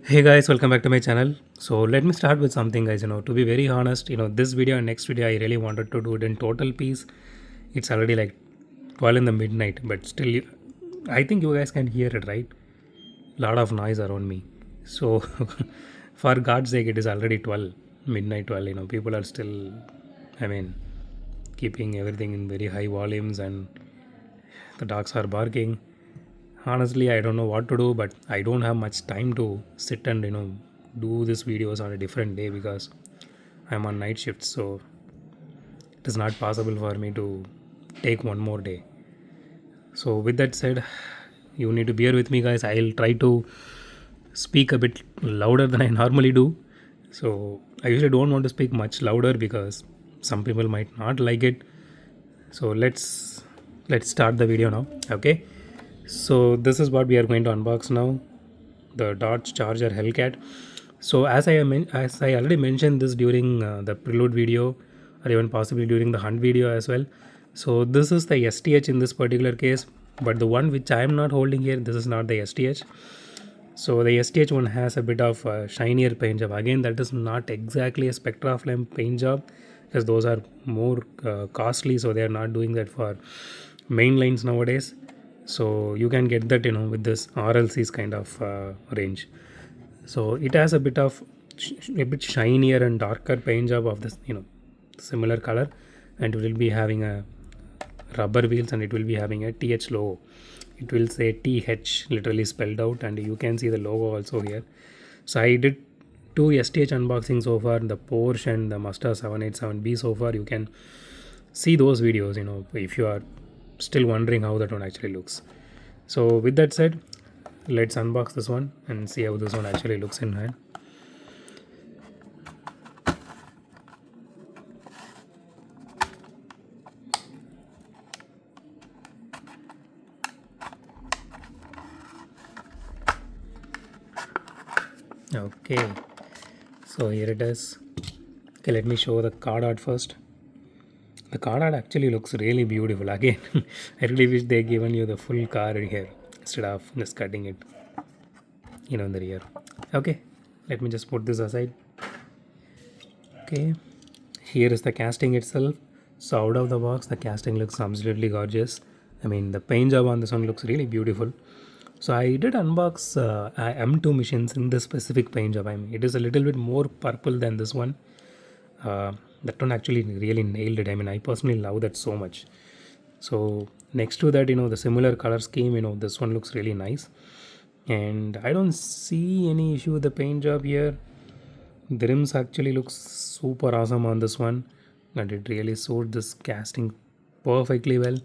Hey guys, welcome back to my channel. So let me start with something, guys. To be very honest, this video and next video I really wanted to do it in total piece. It's already like 12 in the midnight, but still I think you guys can hear it, right? Lot of noise around me. So for God's sake, it is already 12, midnight 12. People are still, I mean, keeping everything in very high volumes, and the dogs are barking. Honestly, I don't know what to do, but I don't have much time to sit and do these videos on a different day because I'm on night shift, so it is not possible for me to take one more day. So with that said, you need to bear with me, guys. I'll try to speak a bit louder than I normally do. So I usually don't want to speak much louder because some people might not like it. So let's start the video now. Okay, so this is what we are going to unbox now, the Dodge Charger Hellcat. So as I already mentioned this during the prelude video, or even possibly during the hunt video as well. So this is the STH in this particular case, but the one which I am not holding here, this is not the STH. So the STH one has a bit of shinier paint job. Again, that is not exactly a Spectra Flame paint job because those are more costly. So they are not doing that for main lines nowadays. So you can get that with this RLC's kind of range. So it has a bit of a bit shinier and darker paint job of this similar color, and it will be having a rubber wheels, and it will be having a TH logo. It will say TH literally spelled out, and you can see the logo also here. So I did two STH unboxing so far, the Porsche and the Mazda 787B so far. You can see those videos if you are still wondering how that one actually looks. So with that said, let's unbox this one and see how this one actually looks in hand. Okay, so here it is. Okay, let me show the card art first. The card art actually looks really beautiful. Again, I really wish they given you the full car here instead of just cutting it in the rear. Okay, let me just put this aside. Okay, here is the casting itself. So out of the box, the casting looks absolutely gorgeous. I mean, the paint job on this one looks really beautiful. So I did unbox M2 machines in this specific paint job. I mean, it is a little bit more purple than this one. That one actually really nailed it. I mean, I personally love that so much. So next to that, the similar color scheme, this one looks really nice. And I don't see any issue with the paint job here. The rims actually looks super awesome on this one, and it really suits this casting perfectly well.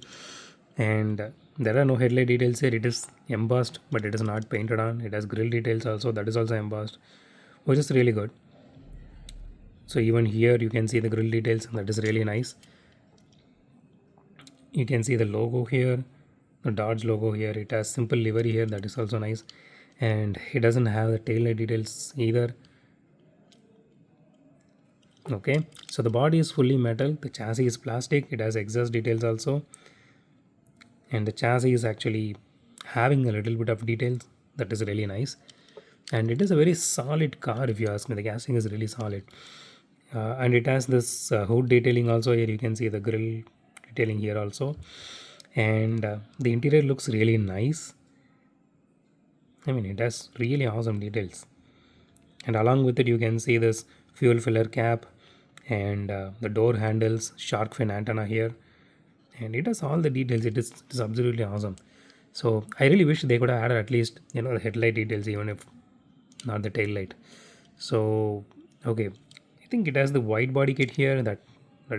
And there are no headlight details here. It is embossed, but it is not painted on. It has grill details also, that is also embossed, which is really good. So even here you can see the grill details, and that is really nice. You can see the logo here, the Dodge logo here. It has simple livery here, that is also nice. And it doesn't have the tail light details either. Okay, so the body is fully metal, the chassis is plastic, it has exhaust details also, and the chassis is actually having a little bit of details, that is really nice. And it is a very solid car, if you ask me. The casting is really solid, and it has this hood detailing also. Here you can see the grill detailing here also, and the interior looks really nice. I mean, it has really awesome details, and along with it you can see this fuel filler cap, and the door handles, shark fin antenna here, and it has all the details. It is absolutely awesome. So I really wish they could have added at least the headlight details, even if not the tail light. So okay, I think it has the wide body kit here. That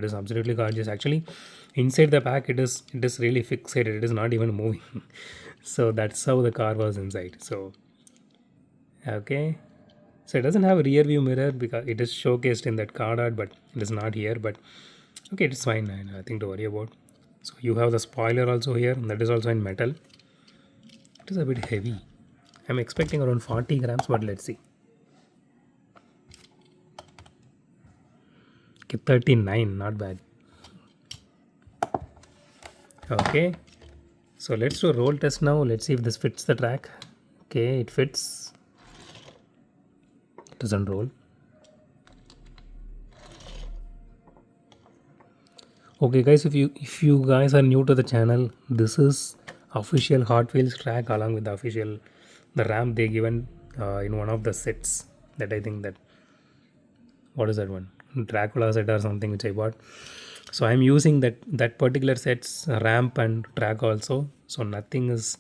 is absolutely gorgeous. Actually, inside the pack, it is really fixated. It is not even moving. So that's how the car was inside. So okay, so it doesn't have a rear view mirror because it is showcased in that card art, but it is not here. But okay, it's fine. Nothing to worry about. So you have the spoiler also here. That is also in metal. It is a bit heavy. I'm expecting around 40 grams, but let's see. Okay, 39, not bad. Okay, so let's do a roll test now. Let's see if this fits the track. Okay, it fits. doesn't roll. Okay guys, if you guys are new to the channel, this is official Hot Wheels track along with the official the ramp they given in one of the sets that I think that, what is that one, Dracula set or something which I bought. So I'm using that particular set's ramp and track also. So nothing is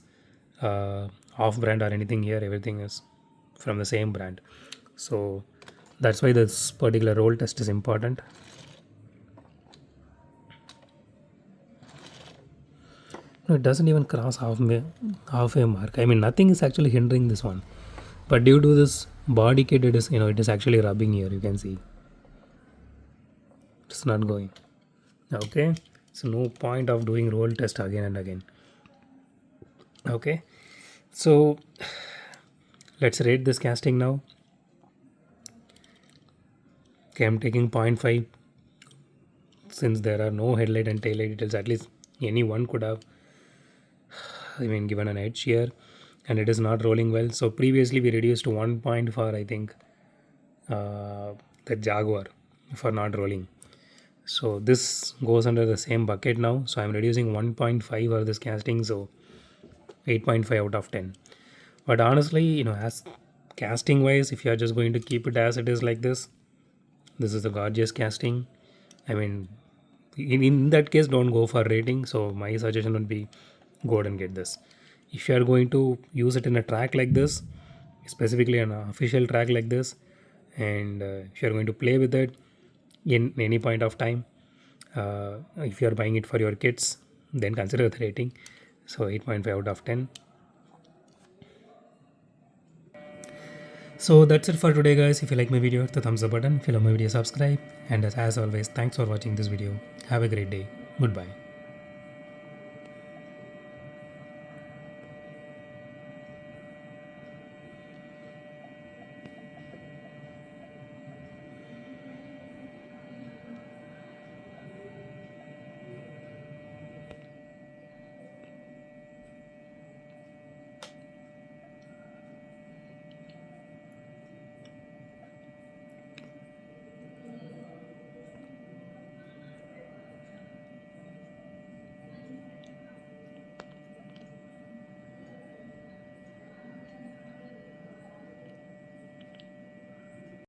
off brand or anything here. Everything is from the same brand. So that's why this particular roll test is important. No, it doesn't even cross halfway mark. I mean, nothing is actually hindering this one. But due to this body kit, it is, it is actually rubbing here. You can see it's not going. Okay, so no point of doing roll test again and again. Okay, so let's rate this casting now. Okay, I'm taking 0.5 since there are no headlight and taillight details. At least anyone could have, given an edge here, and it is not rolling well. So previously we reduced to 1 point for, I think, the Jaguar for not rolling. So this goes under the same bucket now. So I'm reducing 1.5 for this casting. So 8.5 out of 10. But honestly, as casting wise, if you are just going to keep it as it is like this is a gorgeous casting. I mean, in that case, don't go for rating. So my suggestion would be go ahead and get this. If you are going to use it in a track like this, specifically an official track like this, and if you are going to play with it in any point of time, if you are buying it for your kids, then consider the rating. So 8.5 out of 10. So that's it for today guys. If you like my video, hit the thumbs up button. If you love my video, subscribe. And as always, thanks for watching this video. Have a great day. Goodbye.